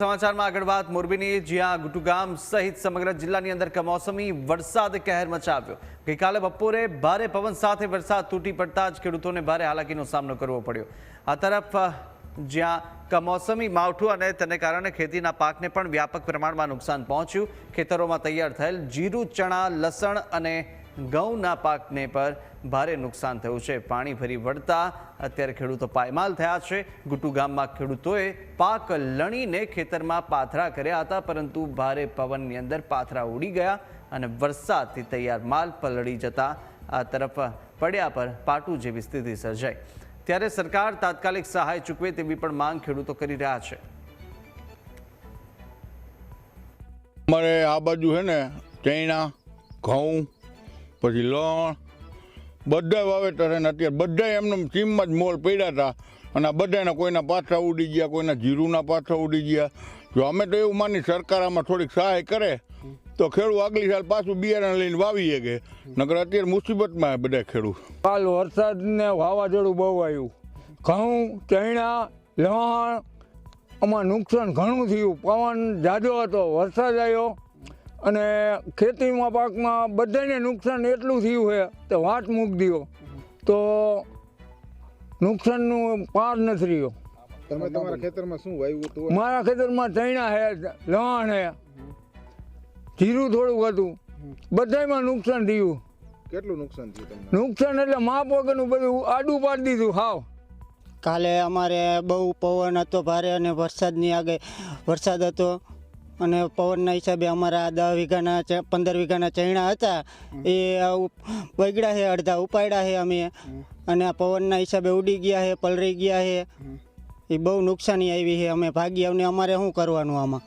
સમાચારમાં આગળ વાત મોરબીની, જ્યાં ગુટુગામ સહિત સમગ્ર જિલ્લાની અંદર કમોસમી વરસાદ કહેર મચાવ્યો। ગઈકાલે બપોરે ભારે પવન સાથે વરસાદ તૂટી પડતા જ ખેડૂતોને ભારે હાલાકીનો સામનો કરવો પડ્યો। આ તરફ જ્યાં કમોસમી માવઠું અને તેને કારણે ખેતીના પાકને પણ વ્યાપક પ્રમાણમાં નુકસાન પહોંચ્યું। ખેતરોમાં તૈયાર થયેલ જીરું, ચણા, લસણ અને ઘઉંના પાકને પર ભારે નુકસાન થયું છે। પાણી ફરી વળતા અત્યારે ખેડૂતો પાયમાલ થયા છે। ગુટુ ગામમાં ખેડૂતોએ પાક લણીને ખેતરમાં પાથરા કર્યા હતા, પરંતુ ભારે પવનની અંદર પાથરા ઉડી ગયા અને વરસાદથી તૈયાર માલ પલળી જતા આ તરફ પડ્યા પર પાટું જેવી સ્થિતિ સર્જાઈ। ત્યારે સરકાર તાત્કાલિક સહાય ચૂકવે તેવી પણ માંગ ખેડૂતો કરી રહ્યા છે। અમારે આ બાજુ છે ને ચણા, ઘઉં, પછી લણ બધા વાવેતર છે ને અત્યારે બધા એમને ચીમમાં જ મોલ પડ્યા હતા અને બધાના કોઈના પાથરા ઉડી ગયા, કોઈના જીરુના પાથરા ઉડી ગયા। જો અમે તો એવું માની સરકાર આમાં થોડીક સહાય કરે તો ખેડૂત આગલી સાલ પાછું બિયારણ લઈને વાવી શકે, નકર અત્યારે મુસીબતમાં બધા ખેડૂત। કાલ વરસાદ ને વાવાઝોડું બહુ આવ્યું, ઘઉં, ચણા, લણ આમાં નુકસાન ઘણું થયું। પવન જાજો હતો, વરસાદ આવ્યો અને ખેતીમાં પાકમાં બધાને નુકસાન એટલું થયું છે કે વાત મૂકી દો તો નુકસાનનું પાર નથી રહ્યો। તમે તમારા ખેતરમાં શું વાવ્યું હતું? મારા ખેતરમાં ચણા છે, લણ છે, જીરું થોડુંક હતું, બધામાં નુકસાન થયું। કેટલું નુકસાન થયું તમને? નુકસાન એટલે માપ વગરનું બધું આડું પાડી દીધું હાવ। કાલે અમારે બહુ પવન હતો ભારે અને વરસાદ હતો અને પવનના હિસાબે અમારા 10 વીઘાના 15 વીઘાના ચણા હતા એ બગડ્યા છે, અડધા ઉપાડ્યા છે અમે, અને આ પવનના હિસાબે ઉડી ગયા છે, પલળી ગયા છે। એ બહુ નુકસાની આવી છે। અમે ભાગી અમને અમારે શું કરવાનું આમાં?